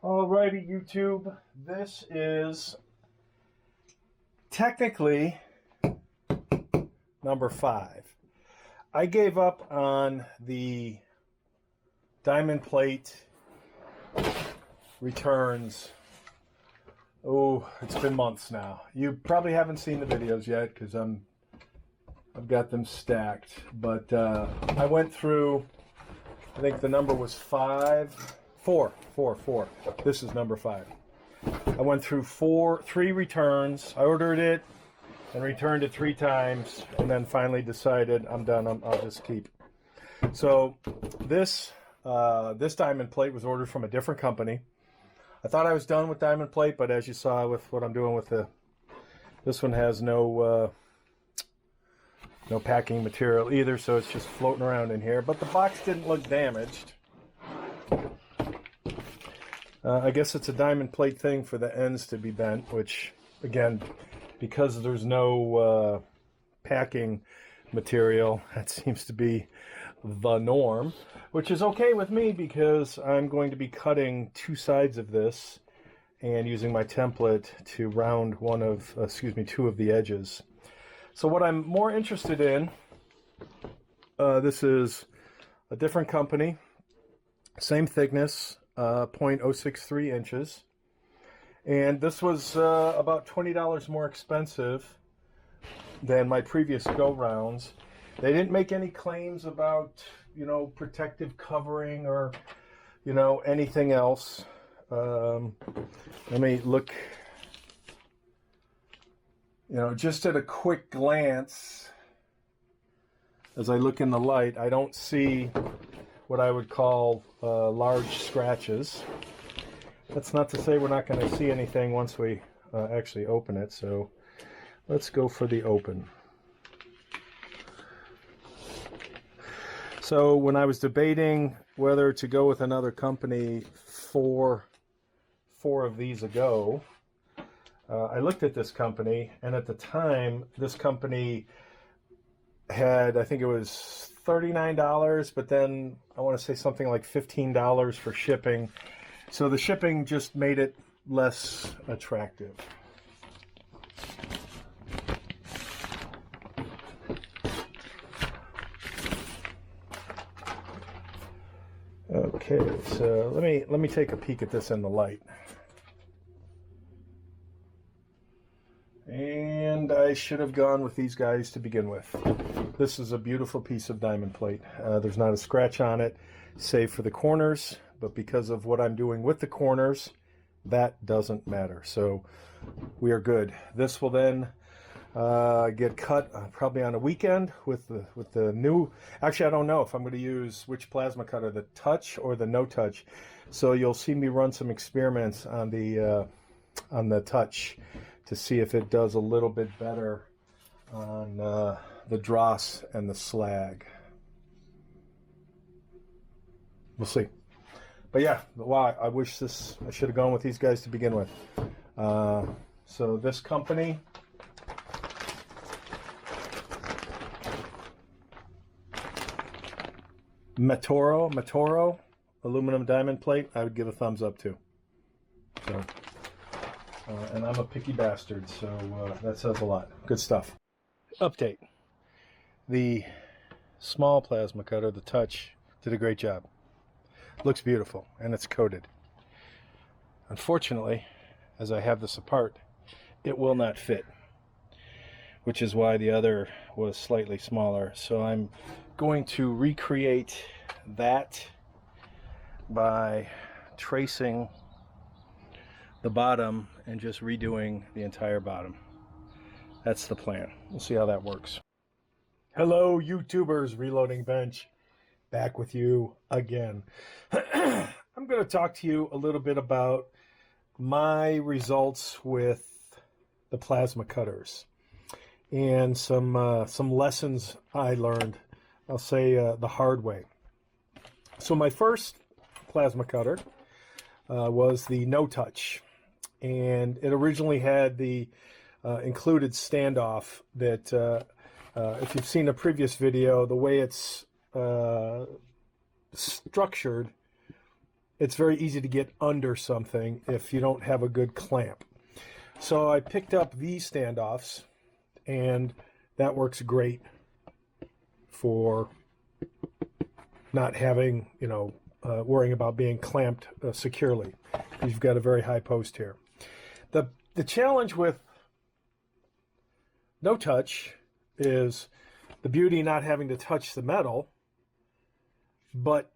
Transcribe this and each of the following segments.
Alrighty, YouTube. This is technically number 5. I gave up on the diamond plate returns. Oh, it's been months now. You probably haven't seen the videos yet because I've got them stacked. But I went through, I think the number was 4. This is number 5. I went through 3 returns. I ordered it and returned it 3 times, and then finally decided I'm done. I'll just keep. So this diamond plate was ordered from a different company. I thought I was done with diamond plate, but as you saw with what I'm doing with this one has no packing material either, so it's just floating around in here. But the box didn't look damaged. I guess it's a diamond plate thing for the ends to be bent, which, again, because there's no packing material, that seems to be the norm, which is okay with me because I'm going to be cutting 2 sides of this and using my template to round 2 of the edges. So what I'm more interested in, this is a different company, same thickness, 0.063 inches. And this was about $20 more expensive than my previous go-rounds. They didn't make any claims about, protective covering or, anything else. Let me look, just at a quick glance, as I look in the light, I don't see what I would call large scratches. That's not to say we're not going to see anything once we actually open it, so let's go for the open. So when I was debating whether to go with another company 4 of these ago, I looked at this company, and at the time, this company had, I think it was $39, but then I want to say something like $15 for shipping. So the shipping just made it less attractive. Okay, so let me take a peek at this in the light. And I should have gone with these guys to begin with. This is a beautiful piece of diamond plate. There's not a scratch on it, save for the corners, but because of what I'm doing with the corners, that doesn't matter. So we are good. This will then get cut probably on a weekend with the new. Actually, I don't know if I'm going to use which plasma cutter, the touch or the no touch. So you'll see me run some experiments on the touch to see if it does a little bit better on the dross and the slag. We'll see. But yeah, wow, I wish I should have gone with these guys to begin with. So this company, Matoro aluminum diamond plate, I would give a thumbs up to. So, and I'm a picky bastard, so that says a lot. Good stuff. Update. The small plasma cutter, the touch, did a great job. Looks beautiful, and it's coated. Unfortunately, as I have this apart, it will not fit, which is why the other was slightly smaller. So I'm going to recreate that by tracing the bottom and just redoing the entire bottom. That's the plan. We'll see how that works. Hello, YouTubers, Reloading Bench. Back with you again. I'm going to talk to you a little bit about my results with the plasma cutters and some lessons I learned, I'll say the hard way. So my first plasma cutter was the no touch, and it originally had the included standoff that if you've seen a previous video, the way it's structured it's very easy to get under something if you don't have a good clamp. So I picked up these standoffs, and that works great for not having, worrying about being clamped securely. You've got a very high post here. The challenge with no touch is the beauty not having to touch the metal, but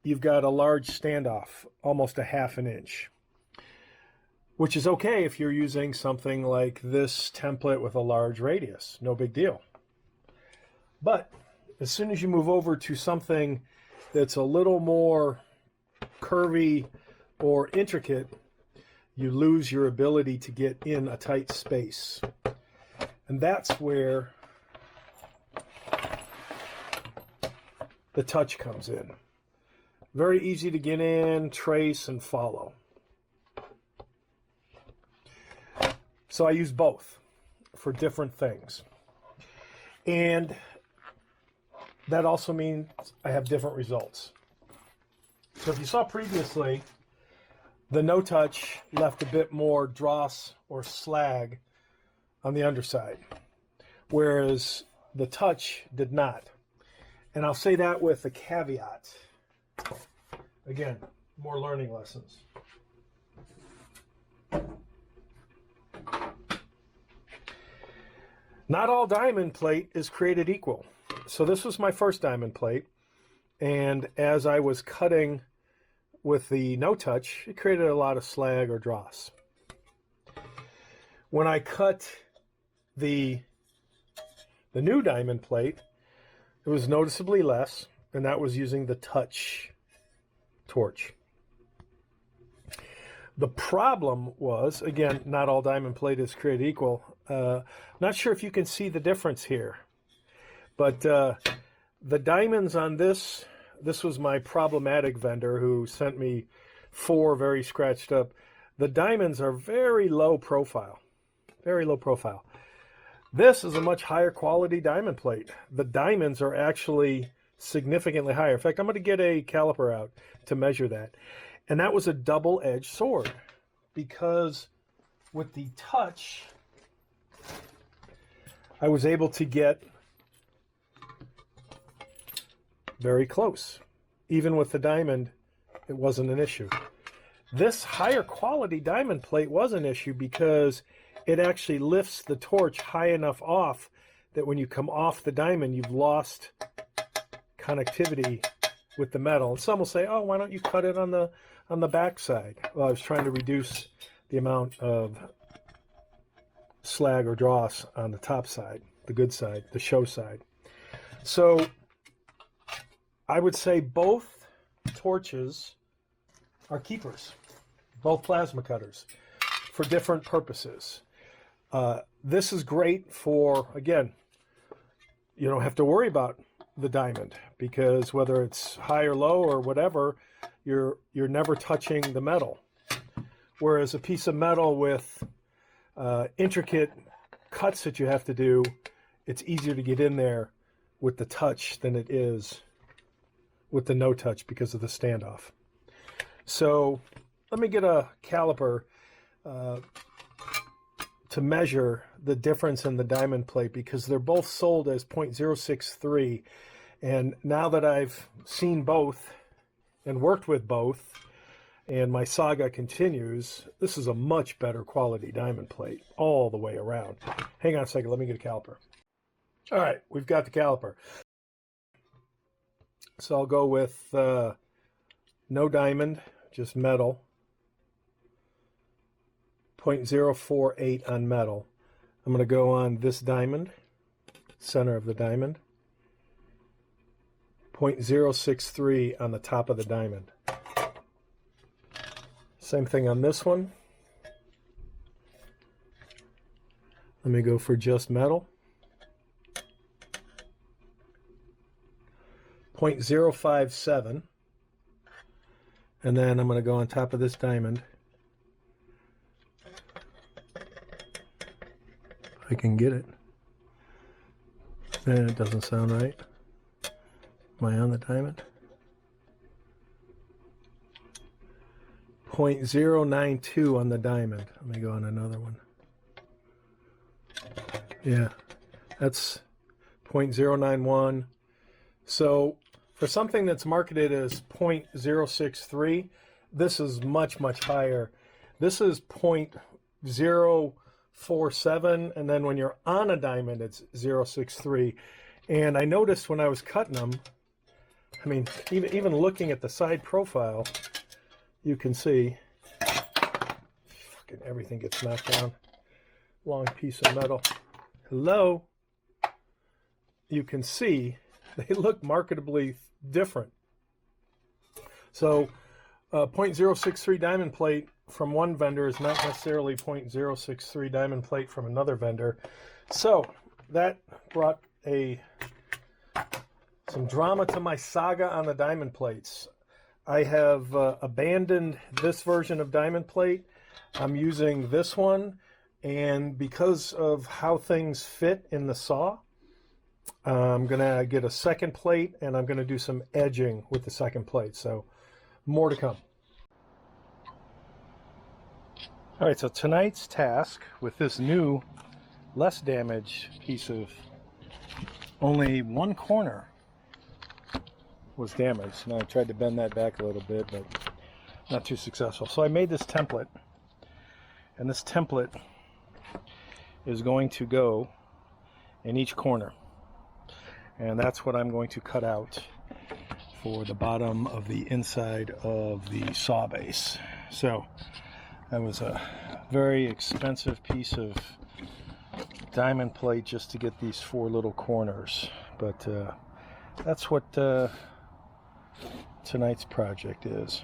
you've got a large standoff, almost a ½ an inch, which is okay if you're using something like this template with a large radius. No big deal. But as soon as you move over to something that's a little more curvy or intricate, you lose your ability to get in a tight space. And that's where the touch comes in. Very easy to get in, trace, and follow. So I use both for different things. And that also means I have different results. So if you saw previously, the no touch left a bit more dross or slag on the underside, whereas the touch did not. And I'll say that with a caveat. Again, more learning lessons. Not all diamond plate is created equal. So this was my first diamond plate, and as I was cutting with the no touch, it created a lot of slag or dross. When I cut the new diamond plate, it was noticeably less, and that was using the touch torch. The problem was, again, not all diamond plate is created equal. Not sure if you can see the difference here, but the diamonds on this was my problematic vendor who sent me 4 very scratched up. The diamonds are very low profile, very low profile. This is a much higher quality diamond plate. The diamonds are actually significantly higher. In fact, I'm going to get a caliper out to measure that. And that was a double-edged sword, because with the touch, I was able to get very close. Even with the diamond, it wasn't an issue. This higher quality diamond plate was an issue because it actually lifts the torch high enough off that when you come off the diamond, you've lost connectivity with the metal. And some will say, oh, why don't you cut it on the back side? Well, I was trying to reduce the amount of slag or dross on the top side, the good side, the show side. So I would say both torches are keepers, both plasma cutters, for different purposes. This is great for, again, you don't have to worry about the diamond, because whether it's high or low or whatever, you're never touching the metal. Whereas a piece of metal with intricate cuts that you have to do, it's easier to get in there with the touch than it is with the no touch because of the standoff. So let me get a caliper to measure the difference in the diamond plate, because they're both sold as .063. And now that I've seen both and worked with both, and my saga continues, this is a much better quality diamond plate all the way around. Hang on a second, let me get a caliper. All right, we've got the caliper. So I'll go with no diamond, just metal. 0.048 on metal. I'm going to go on this diamond, center of the diamond. 0.063 on the top of the diamond. Same thing on this one. Let me go for just metal. 0.057. And then I'm going to go on top of this diamond. I can get it. It doesn't sound right. Am I on the diamond? .092 on the diamond. Let me go on another one. Yeah, that's .091. So for something that's marketed as .063, this is much, much higher. This is .047, and then when you're on a diamond, it's 0.63. And I noticed when I was cutting them, I mean, even looking at the side profile, you can see fucking everything gets knocked down. Long piece of metal. Hello? You can see they look marketably different. So .063 diamond plate from one vendor is not necessarily .063 diamond plate from another vendor. So that brought some drama to my saga on the diamond plates. I have abandoned this version of diamond plate. I'm using this one, and because of how things fit in the saw, I'm gonna get a second plate, and I'm gonna do some edging with the second plate. So more to come. All right, so tonight's task with this new, less damaged piece of, only one corner was damaged. Now I tried to bend that back a little bit, but not too successful. So I made this template, and this template is going to go in each corner. And that's what I'm going to cut out for the bottom of the inside of the saw base. So that was a very expensive piece of diamond plate just to get these 4 little corners. But that's what tonight's project is.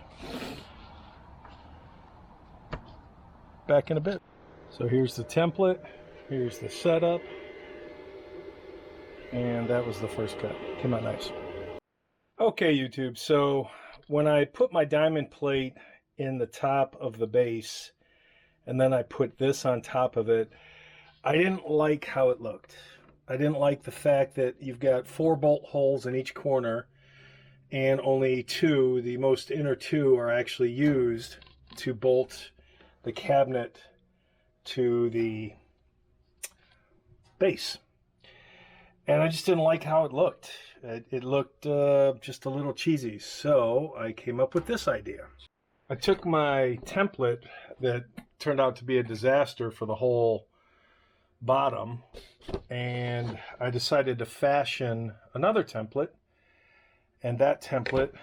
Back in a bit. So here's the template, here's the setup, and that was the first cut. Came out nice. Okay, YouTube, so when I put my diamond plate in the top of the base and then I put this on top of it, I didn't like how it looked. I didn't like the fact that you've got 4 bolt holes in each corner, and only 2, the most inner 2, are actually used to bolt the cabinet to the base. And I just didn't like how it looked. It looked just a little cheesy. So I came up with this idea. I took my template that turned out to be a disaster for the whole bottom, and I decided to fashion another template, and that template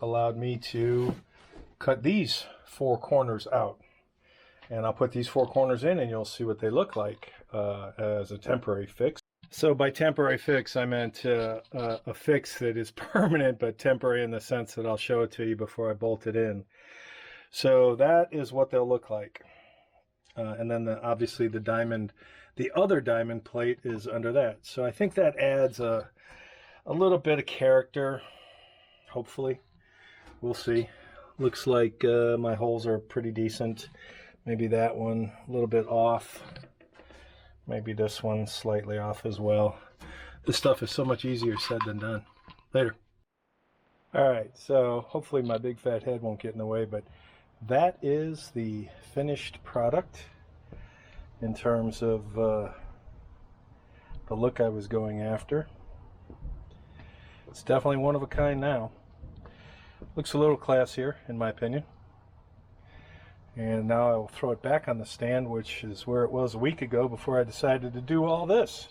allowed me to cut these 4 corners out. And I'll put these 4 corners in, and you'll see what they look like as a temporary fix. So by temporary fix, I meant a fix that is permanent, but temporary in the sense that I'll show it to you before I bolt it in. So that is what they'll look like. And then obviously the other diamond plate is under that. So I think that adds a little bit of character, hopefully. We'll see. Looks like my holes are pretty decent. Maybe that one a little bit off. Maybe this one slightly off as well. This stuff is so much easier said than done. Later. All right, so hopefully my big fat head won't get in the way, but that is the finished product in terms of the look I was going after. It's definitely one of a kind now. Looks a little classier in my opinion. And now I will throw it back on the stand, which is where it was a week ago before I decided to do all this.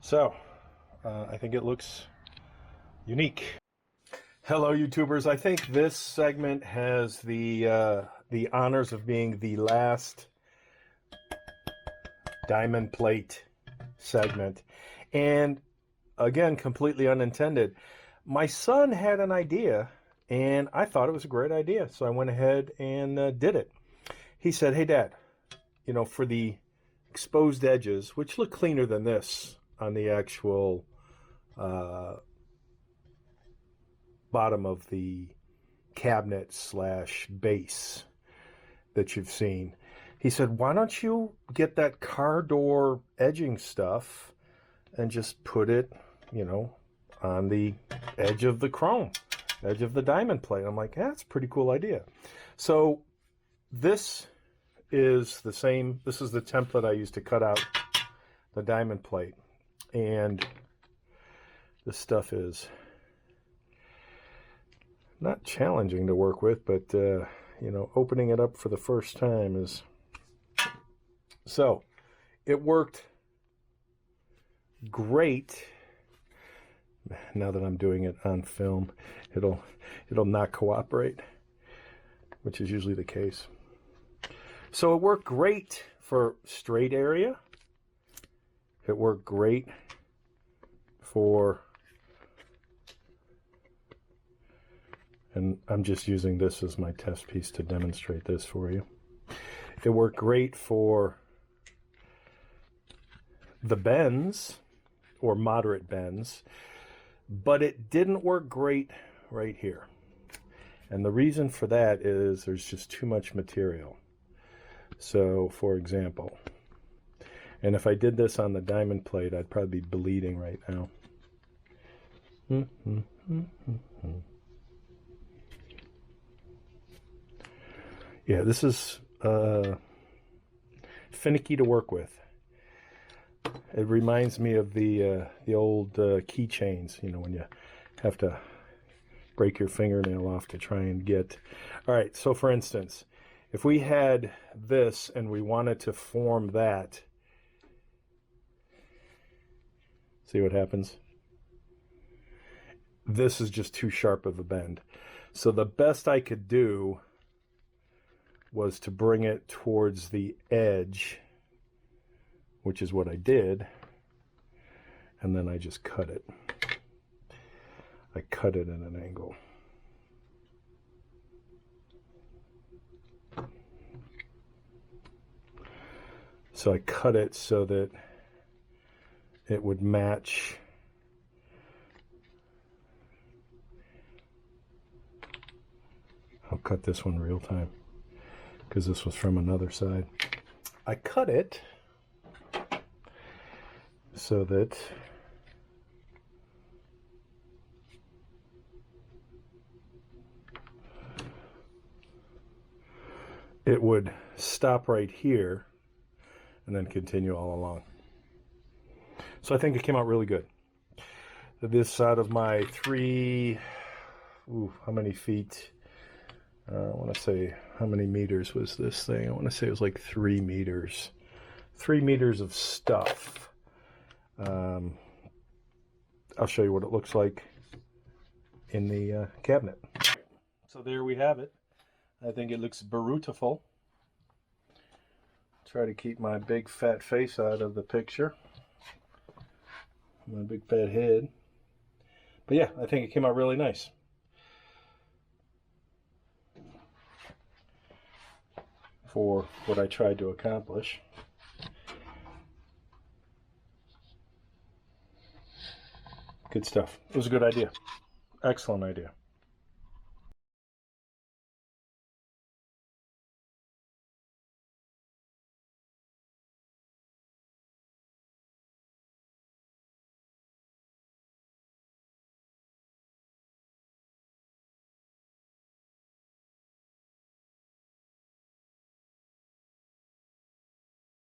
So I think it looks unique. Hello YouTubers, I think this segment has the honors of being the last diamond plate segment. And again, completely unintended. My son had an idea, and I thought it was a great idea, so I went ahead and did it. He said, hey Dad, you know, for the exposed edges, which look cleaner than this on the actual bottom of the cabinet slash base that you've seen, he said, why don't you get that car door edging stuff and just put it, you know, on the edge of the chrome. edge of the diamond plate. I'm like, yeah, that's a pretty cool idea. So this is the same, this is the template I used to cut out the diamond plate. And this stuff is not challenging to work with, but you know, opening it up for the first time is... So it worked great. Now that I'm doing it on film, it'll not cooperate, which is usually the case. So it worked great for straight area. It worked great for, and I'm just using this as my test piece to demonstrate this for you. It worked great for the bends, or moderate bends, but it didn't work great right here. And the reason for that is there's just too much material. So, for example, and if I did this on the diamond plate, I'd probably be bleeding right now. Yeah, this is finicky to work with. It reminds me of the old keychains, you know, when you have to break your fingernail off to try and get... All right, so for instance, if we had this and we wanted to form that, see what happens? This is just too sharp of a bend. So the best I could do was to bring it towards the edge, which is what I did, and then I just cut it. I cut it at an angle. So I cut it so that it would match. I'll cut this one real time because this was from another side. I cut it so that it would stop right here and then continue all along. So I think it came out really good. This out of my how many feet? I want to say, how many meters was this thing? I want to say it was like 3 meters. 3 meters of stuff. I'll show you what it looks like in the cabinet. So there we have it. I think it looks beautiful. Try to keep my big fat face out of the picture. My big fat head. But yeah, I think it came out really nice. For what I tried to accomplish. Good stuff. It was a good idea. Excellent idea.